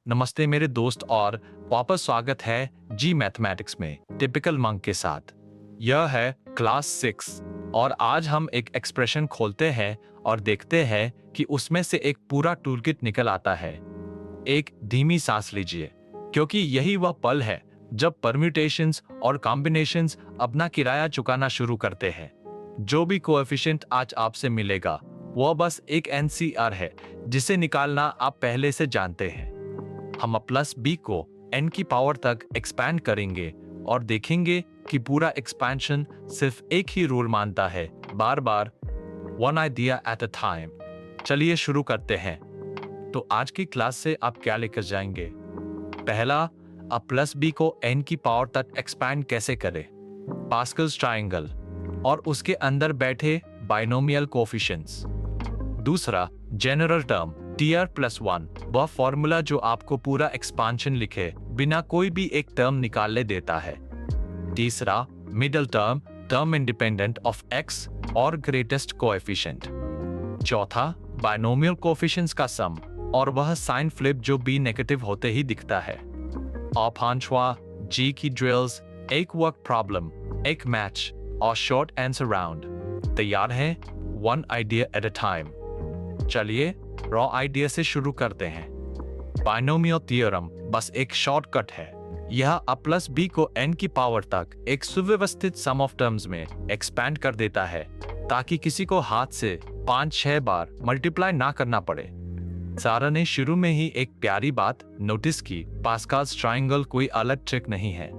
नमस्ते मेरे दोस्त और वापस स्वागत है जी मैथमेटिक्स में टिपिकल मंक के साथ। यह है क्लास 6 और आज हम एक एक्सप्रेशन खोलते हैं और देखते हैं कि उसमें से एक पूरा टूलकिट निकल आता है। एक धीमी सांस लीजिए क्योंकि यही वह पल है जब परम्यूटेशंस और कॉम्बिनेशंस अपना किराया चुकाना शुरू करते हैं। जो भी कोएफिशिएंट आज आपसे मिलेगा वह बस एक एनसीआर है जिसे निकालना आप पहले से जानते हैं। हम प्लस बी को n की पावर तक एक्सपैंड करेंगे और देखेंगे कि पूरा एक्सपेंशन सिर्फ एक ही रूल मानता है, बार बार one idea at a time. चलिए शुरू करते हैं। तो आज की क्लास से आप क्या लेकर जाएंगे? पहला, आप प्लस बी को n की पावर तक एक्सपैंड कैसे करें, पास्कल्स ट्रायंगल और उसके अंदर बैठे बाइनोमियल कोएफिशिएंट्स। दूसरा, जनरल टर्म tr+1, वह फॉर्मूला जो आपको पूरा एक्सपांशन लिखे बिना कोई भी एक टर्म निकालने देता है। तीसरा, middle term, term independent of x और ग्रेटेस्ट कोएफिशिएंट। चौथा, बाइनोमियल कोएफिशिएंट्स का सम और वह साइन फ्लिप जो b नेगेटिव होते ही दिखता है। और पांचवा, जी की ड्रिल्स, एक वर्क प्रॉब्लम, एक मैच और शॉर्ट आंसर राउंड। तैयार है? One idea at a time. चलिए रॉ आइडिया से शुरू करते हैं। बाइनोमियल थ्योरम बस एक शॉर्टकट है। यह a प्लस b को n की पावर तक एक सुव्यवस्थित सम ऑफ टर्म्स में एक्सपैंड कर देता है ताकि किसी को हाथ से 5-6 बार मल्टीप्लाई ना करना पड़े। सारा ने शुरू में ही एक प्यारी बात नोटिस की, पास्कल्स ट्रायंगल कोई अलग ट्रिक नहीं है।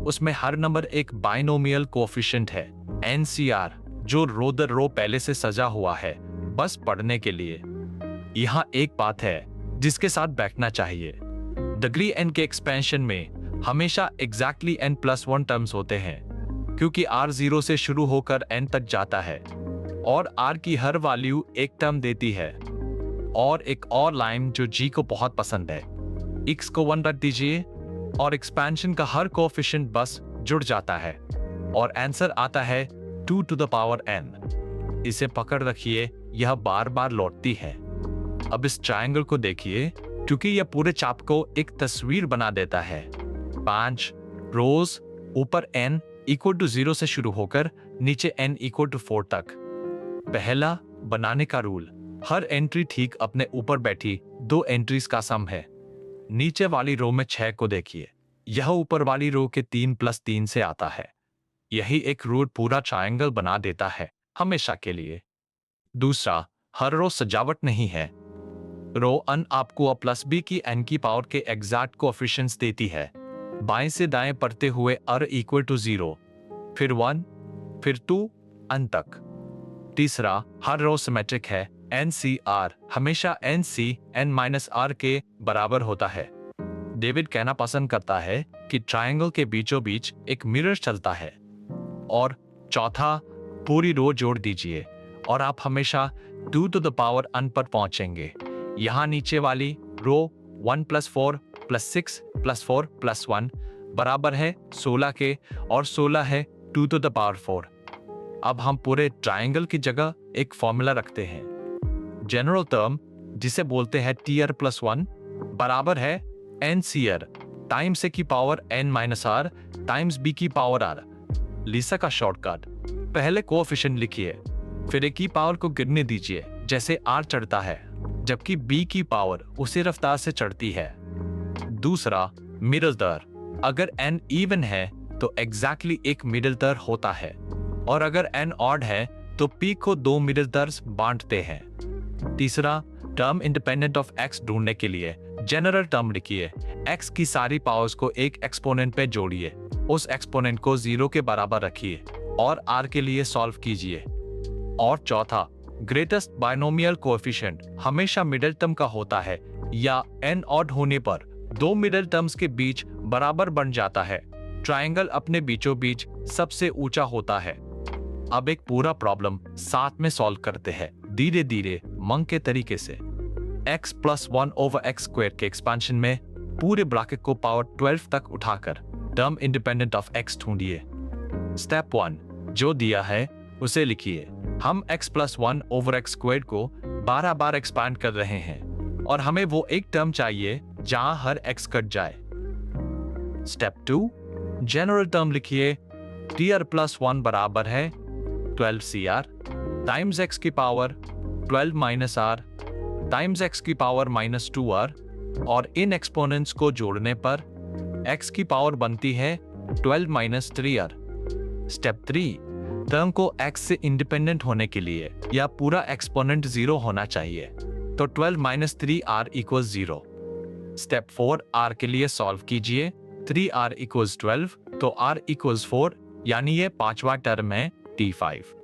उसमें हर नंबर एक बाइनोमियल कोएफिशिएंट है, NCR, जो रो दर रो पहले से सजा हुआ है बस पढ़ने के लिए। यहाँ एक बात है जिसके साथ बैठना चाहिए। डिग्री n के एक्सपेंशन में हमेशा एग्जैक्टली n+1 टर्म्स होते हैं क्योंकि r 0 से शुरू होकर n तक जाता है और r की हर वैल्यू एक टर्म देती है। और एक और लाइन जो g को बहुत पसंद है, x को 1 रख दीजिए और एक्सपेंशन का हर कोएफिशिएंट बस जुड़ जाता है और आंसर आता है 2 to the power n। इसे पकड़ रखिए, यह बार बार लौटती है। अब इस ट्रायंगल को देखिए क्योंकि यह पूरे चाप को एक तस्वीर बना देता है। 5 रोज, ऊपर n इक्वल टू 0 से शुरू होकर नीचे n इक्वल टू 4 तक। पहला बनाने का रूल, हर एंट्री ठीक अपने ऊपर बैठी 2 एंट्रीज का सम है। नीचे वाली रो में 6 को देखिए, यह ऊपर वाली रो के 3+3 से आता है। यही एक रूल पूरा ट्रायंगल बना देता है हमेशा के लिए। दूसरा, हर रो सजावट नहीं है। रो n आपको a प्लस b की n की पावर के एग्जैक्ट कोएफिशिएंट्स देती है, बाएं से दाएं पढ़ते हुए r इक्वल टू 0, फिर 1, फिर 2 n तक। तीसरा, हर रो सिमेट्रिक है, NCR हमेशा NC n-r के बराबर होता है। डेविड कहना पसंद करता है कि ट्रायंगल के बीचों बीच एक मिरर चलता है। और चौथा, पूरी रो जोड़ दीजिए और आप हमेशा 2 to the power n पर पहुंचेंगे। यहाँ नीचे वाली रो 1 + 4 + 6 + 4 + 1 बराबर है 16 के और 16 है 2 to the power 4। अब हम पूरे ट्रायंगल की जगह एक फॉर्मूला रखते हैं। जनरल टर्म, जिसे बोलते हैं tr+1, बराबर है NCR टाइम्स a की पावर n-r टाइम्स b की पावर r। लीसा का शॉर्टकट, पहले कोएफिशिएंट लिखिए, फिर a की पावर को गिरने दीजिए जैसे r चढ़ता है, जबकि b की पावर उसी रफ्तार से चढ़ती है। दूसरा, मिडल दर, अगर n इवन है तो एग्जैक्टली एक मिडल दर होता है और अगर n ऑड है तो p को 2 मिडल दर्स बांटते हैं। तीसरा, टर्म इंडिपेंडेंट ऑफ x ढूंढने के लिए जनरल टर्म लिखिए, x की सारी पावर्स को एक एक्सपोनेंट पे जोड़िए, उस एक्सपोनेंट को 0 के बराबर रखिए और r के लिए सॉल्व कीजिए। और चौथा, ग्रेटेस्ट बाइनोमियल कोएफिशिएंट हमेशा मिडिल टर्म का होता है या n ऑड होने पर 2 मिडिल टर्म्स के बीच बराबर बन जाता है। ट्रायंगल अपने बीचों बीच सबसे ऊंचा होता है। अब एक पूरा प्रॉब्लम साथ में सॉल्व करते हैं, धीरे धीरे मंक के तरीके से। x+1/x² के एक्सपेंशन में पूरे ब्रैकेट को पावर 12 तक उठाकर टर्म इंडिपेंडेंट ऑफ x ढूंढिए। स्टेप 1 जो दिया है उसे लिखिए। हम x+1/x² को 12 बार एक्सपैंड कर रहे हैं और हमें वो एक टर्म चाहिए जहां हर x कट जाए। स्टेप 2, जनरल टर्म लिखिए। tr प्लस 1 बराबर है 12cr टाइम्स x की power 12 minus r times x की पावर माइनस 2r, और इन एक्सपोनेंट्स को जोड़ने पर x की पावर बनती है 12 माइनस 3r। स्टेप 3, टर्म को x से इंडिपेंडेंट होने के लिए या पूरा एक्सपोनेंट 0 होना चाहिए, तो 12 minus 3r equals 0। Step 4, r के लिए सॉल्व कीजिए। 3r इक्वल्स 12, तो r इक्वल्स 4, यानी ये पांचवा टर्म है t5।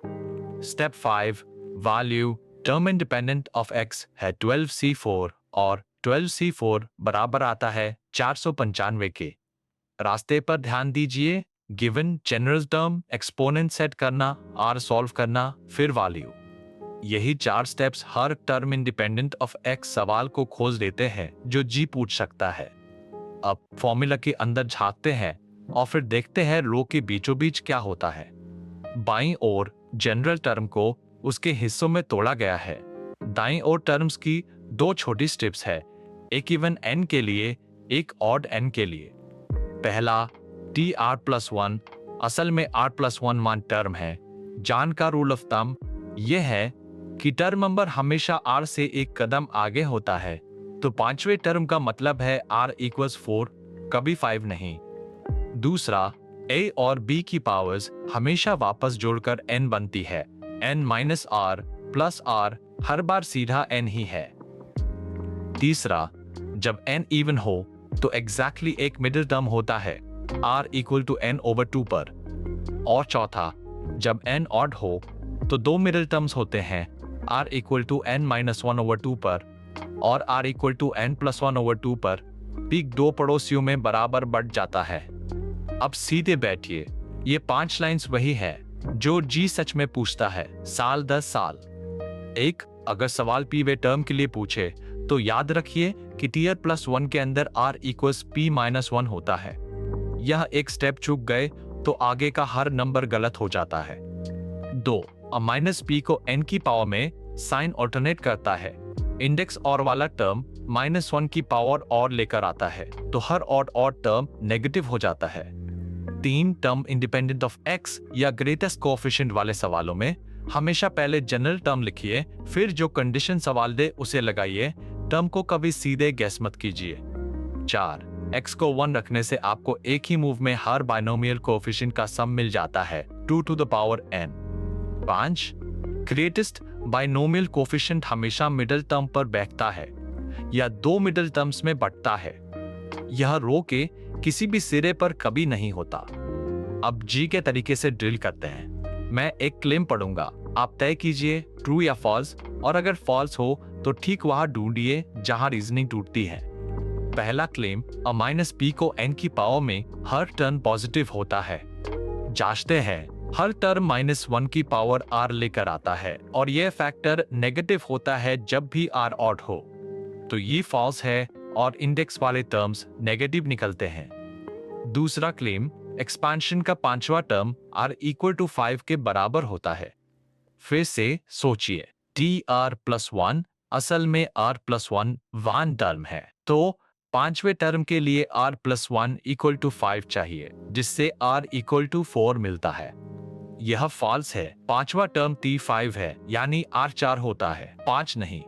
Step 5, value term independent of x है 12c4 और 12c4 बराबर आता है 495 के। रास्ते पर ध्यान दीजिए, given general term, exponent set करना, r सॉल्व करना, फिर वैल्यू। यही 4 steps her term independent of x सवाल को खोज देते हैं जो जी पूछ सकता है। अब फॉर्मूला के अंदर झांकते हैं और फिर देखते हैं रो के बीचों बीच क्या होता है। बाईं ओर जनरल टर्म को उसके हिस्सों में तोड़ा गया है। दाईं ओर टर्म्स की 2 छोटी स्ट्रिप्स है, एक इवन n के लिए, एक ऑड n के लिए। पहला tr प्लस 1 असल में r प्लस 1 मान टर्म है। जान का रूल ऑफ थंब यह है कि टर्म नंबर हमेशा r से एक कदम आगे होता है, तो पांचवें टर्म का मतलब है r इक्वल्स 4, कभी 5 नहीं। दूसरा, a और b की पावर्स हमेशा वापस जोड़कर n बनती है। n minus r plus r हर बार सीधा n ही है। तीसरा, जब n इवन हो तो एग्जैक्टली एक मिडिल टर्म होता है r equal to n over 2 पर। और चौथा, जब n ऑड हो तो 2 मिडिल टर्म्स होते हैं r equal to n minus 1 over 2 पर और r equal to n plus 1 over 2 पर। पीक 2 पड़ोसियों में बराबर बढ़ जाता है। अब सीधे बैठिए, ये 5 लाइंस वही है जो जी सच में पूछता है, साल 10 साल। एक, अगर सवाल पी वे टर्म के लिए पूछे तो याद रखिए कि टीयर प्लस 1 के अंदर r इक्वल्स p माइनस 1 होता है। यह एक स्टेप चूक गए तो आगे का हर नंबर गलत हो जाता है। 2, माइनस p को n की पावर में साइन ऑल्टरनेट करता है। इंडेक्स और वाला टर्म माइनस 1 की पावर और लेकर आता है, तो हर ऑड टर्म नेगेटिव हो जाता है। 3, टर्म इंडिपेंडेंट ऑफ x या ग्रेटेस्ट कोएफिशिएंट वाले सवालों में हमेशा पहले जनरल टर्म लिखिए, फिर जो कंडीशन सवाल दे उसे लगाइए। टर्म को कभी सीधे गैस मत कीजिए। 4, x को 1 रखने से आपको एक ही मूव में हर बाइनोमियल कोएफिशिएंट का सम मिल जाता है 2 to the power n। 5, greatest binomial coefficient हमेशा मिडिल टर्म पर बैठता है या 2 मिडिल टर्म्स में बढ़ता है। यह रो के किसी भी सिरे पर कभी नहीं होता। अब जी के तरीके से ड्रिल करते हैं। मैं एक क्लेम पढ़ूंगा, आप तय कीजिए ट्रू या फॉल्स, और अगर फॉल्स हो तो ठीक वहां ढूंढिए जहां रीजनिंग टूटती है। पहला क्लेम, अ माइनस पी को n की पावर में हर टर्म पॉजिटिव होता है। जांचते हैं, हर टर्म माइनस 1 की पावर r लेकर आता है और यह फैक्टर नेगेटिव होता है जब भी r ऑड हो, तो ये फॉल्स है और इंडेक्स वाले टर्म्स नेगेटिव निकलते हैं। दूसरा क्लेम, एक्सपेंशन का 5वां टर्म r इक्वल टू 5 के बराबर होता है। फिर से सोचिए, tr प्लस 1 असल में r प्लस 1 वन टर्म है, तो 5वें टर्म के लिए r प्लस 1 इक्वल टू 5 चाहिए, जिससे r इक्वल टू 4 मिलता है। यह फॉल्स है। 5वां टर्म t5 है, यानी r 4 होता है, 5 नहीं।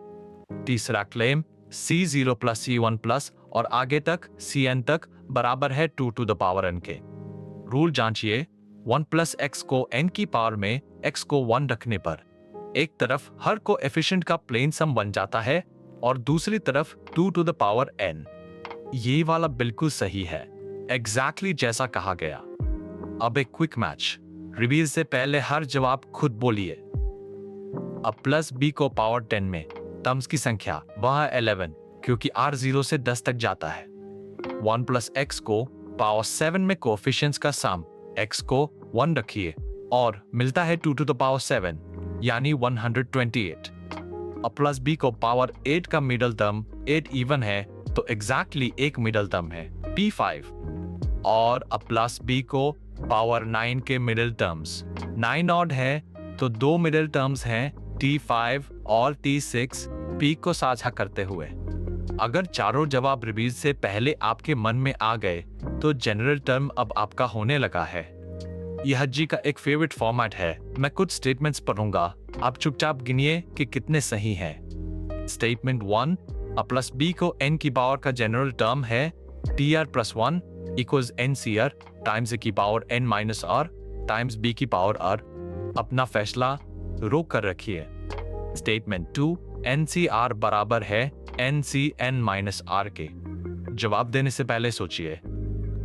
तीसरा claim, c0 plus c1 plus और आगे तक cn तक बराबर है 2 टू द पावर n के। रूल जांचिए, 1 प्लस x को n की पावर में x को 1 रखने पर एक तरफ हर कोएफिशिएंट का प्लेन सम बन जाता है और दूसरी तरफ 2 टू द पावर n। ये वाला बिल्कुल सही है, एग्जैक्टली जैसा कहा गया। अब एक क्विक मैच, रिवील से पहले हर जवाब खुद बोलिए। अब प्लस b को पावर 10 में टर्म्स की संख्या वह है 11, क्योंकि r 0 से 10 तक जाता है। 1 प्लस x को पावर 7 में कोएफिशिएंट्स का सम, x को 1 रखिए और मिलता है 2 टू द पावर 7, यानी 128। अब प्लस b को पावर 8 का मिडल टर्म 8 इवन है, तो एग्जैक्टली एक मिडल टर्म है p5। और अब प्लस b को पावर 9 के मिडिल टर्म्स 9 ऑड है, तो 2 मिडिल टर्म्स हैं t5 और t6 p को साझा करते हुए। अगर चारों जवाब रिवीज से पहले आपके मन में आ गए तो जनरल टर्म अब आपका होने लगा है। यह जी का एक फेवरेट फॉर्मेट है। मैं कुछ स्टेटमेंट्स पढ़ूंगा, आप चुपचाप गिनिए कि कितने सही हैं। स्टेटमेंट 1, a प्लस बी को n की पावर का जनरल टर्म है tr+1 equals ncr times a की power n minus r times b की पावर r। अपना फैसला रोक कर रखिए। स्टेटमेंट 2, ncr बराबर है ncn माइनस r के। जवाब देने से पहले सोचिए।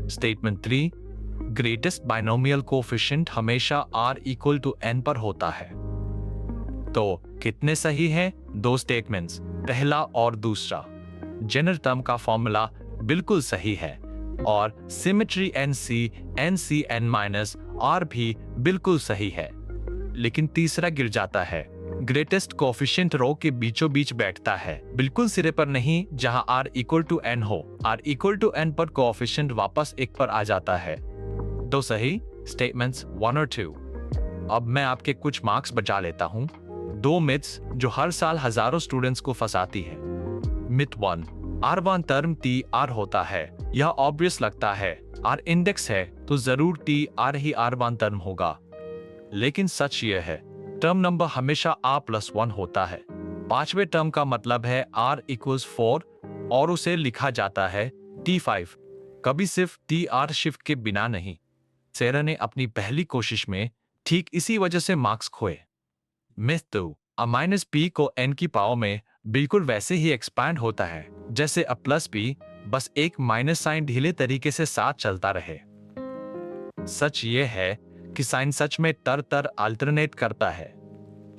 स्टेटमेंट 3, ग्रेटेस्ट बाइनोमियल कोफिशिएंट हमेशा r इक्वल टू n पर होता है। तो कितने सही हैं दो स्टेटमेंट्स, पहला और दूसरा? जनरल टर्म का फॉर्मूला बिल्कुल सही है और सिमेट्री ncn माइनस r भी बिल्कुल सही है, लेकिन तीसरा गिर जाता है। ग्रेटेस्ट कोफिशिएंट रो के बीचों बीच बैठता है, बिल्कुल सिरे पर नहीं जहां r इक्वल टू n हो। r इक्वल टू n पर कोफिशिएंट वापस 1 पर आ जाता है। दो सही स्टेटमेंट्स 1 और 2। अब मैं आपके कुछ मार्क्स बचा लेता हूं। दो मिथ्स जो हर साल हजारों स्टूडेंट्स को फंसाती है। मिथ 1, r1 टर्म tr होता है। यह ऑब्वियस लगता है, r इंडेक्स है तो जरूर tr ही r1 टर्म होगा। लेकिन सच यह है, टर्म नंबर हमेशा r+1 होता है। पांचवें टर्म का मतलब है r इक्वल्स 4 और उसे लिखा जाता है t5, कभी सिर्फ tr शिफ्ट के बिना नहीं। सेरा ने अपनी पहली कोशिश में ठीक इसी वजह से मार्क्स खोए। मिथ 2, a माइनस p को n की पावर में बिल्कुल वैसे ही एक्सपैंड होता है जैसे a प्लस p, बस एक माइनस साइन ढीले तरीके से साथ चलता रहे। सच ये है कि साइन सच में तर अल्टरनेट करता है।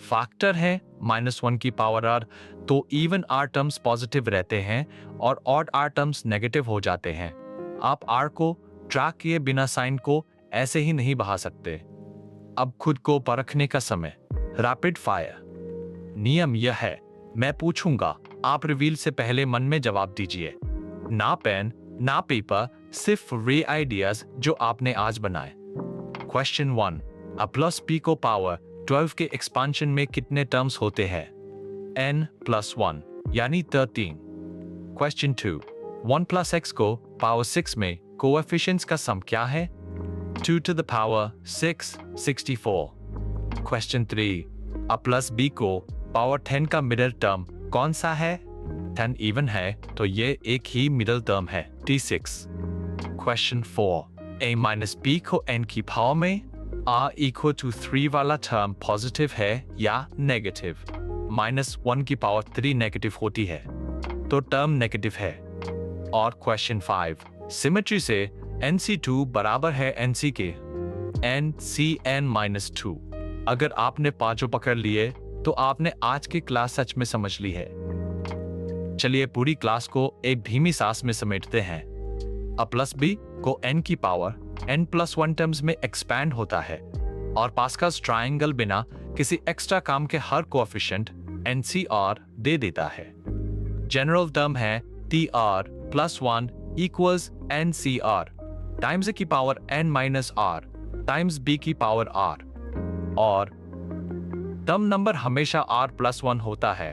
फैक्टर है -1 की पावर r, तो इवन r टर्म्स पॉजिटिव रहते हैं और ऑड r टर्म्स नेगेटिव हो जाते हैं। आप r को ट्रैक किए बिना साइन को ऐसे ही नहीं बढ़ा सकते। अब खुद को परखने का समय। Rapid fire. नियम यह है, मैं पूछूंगा, आप रिवील से पहले मन में जवाब दीजिए। ना पेन ना पेपर, सिर्फ रे आइडियाज जो आपने आज बनाए। क्वेश्चन 1, a प्लस p को पावर 12 के एक्सपांशन में कितने टर्म्स होते हैं? n+1 यानी 13। क्वेश्चन 2, 1 प्लस x को पावर 6 में कोएफिशिएंट्स का सम क्या है? 2 to the power 6, 64। Question 3, a plus b को पावर 10 का मिडिल टर्म कौन सा है? 10 इवन है तो ये एक ही मिडिल टर्म है, t6। Question 4, a minus b को n की पावर में r इक्वल टू 3 वाला टर्म पॉजिटिव है या नेगेटिव? -1 की पावर 3 नेगेटिव होती है तो टर्म नेगेटिव है। और क्वेश्चन 5, सिमेट्री से nc2 बराबर है nc के ncn-2। अगर आपने पांचों पकड़ लिए तो आपने आज की क्लास सच में समझ ली है। चलिए पूरी क्लास को एक धीमी सांस में समेटते हैं। a प्लस b को n की पावर n+1 टर्म्स में एक्सपैंड होता है और पास्कल्स ट्रायंगल बिना किसी एक्स्ट्रा काम के हर कोएफिशिएंट ncr दे देता है। जनरल टर्म है tr+1 equals ncr times a की पावर n-r टाइम्स b की पावर r, और टर्म नंबर हमेशा r+1 होता है,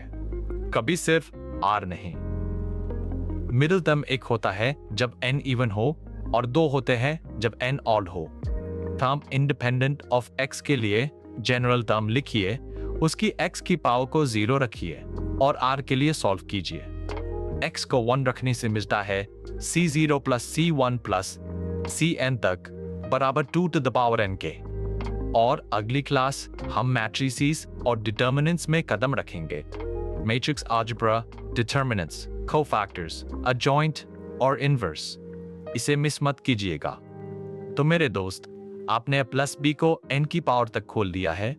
कभी सिर्फ r नहीं। मिडिल टर्म एक होता है जब n इवन हो और दो होते हैं जब n ऑड हो। टर्म इंडिपेंडेंट ऑफ x के लिए जनरल टर्म लिखिए, उसकी x की पावर को 0 रखिए और r के लिए सॉल्व कीजिए। x को 1 रखने से मिलता है c0 plus c1 plus cn तक बराबर 2 to the power n के। और अगली क्लास हम मैट्रिसेस और डिटर्मिनेंट्स में कदम रखेंगे। मैट्रिक्स अलजेब्रा, डिटर्मिनेंट्स, कोफैक्टर्स, अडजॉइंट और इनवर्स, इसे मिस मत कीजिएगा। तो मेरे दोस्त, आपने प्लस बी को n की पावर तक खोल दिया है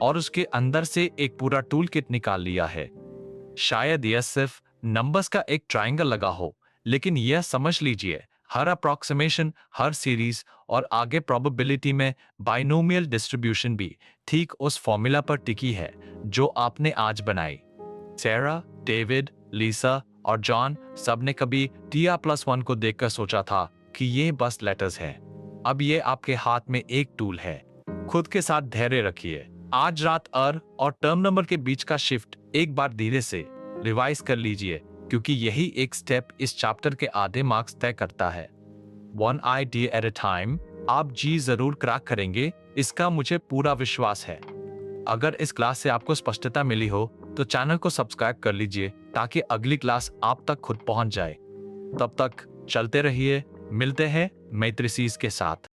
और उसके अंदर से एक पूरा टूल किट निकाल लिया है। शायद यह सिर्फ नंबर्स का एक ट्रायंगल लगा हो, लेकिन यह समझ लीजिए हर अप्रॉक्सिमेशन, हर सीरीज और आगे प्रोबेबिलिटी में बाइनोमियल डिस्ट्रीब्यूशन भी ठीक उस फॉर्मूला पर टिकी है जो आपने आज बनाई। सेरा, डेविड, लीसा और जॉन सबने कभी tr+1 को देखकर सोचा था कि ये बस लेटर्स हैं। अब ये आपके हाथ में एक टूल है। खुद के साथ धैर्य रखिए। आज रात और टर्म नंबर के बीच का शिफ्ट एक बार धीरे से रिवाइज कर लीजिए, क्योंकि यही एक स्टेप इस चैप्टर के आधे मार्क्स तय करता है। 1 idea at a time, आप जी जरूर क्रैक करेंगे, इसका मुझे पूरा विश्वास है। अगर इस क्लास से आपको स्पष्टता मिली हो तो चैनल को सब्सक्राइब कर लीजिए ताकि अगली क्लास आप तक खुद पहुंच जाए। तब तक चलते रहिए, मिलते हैं मैट्रिसेस के साथ।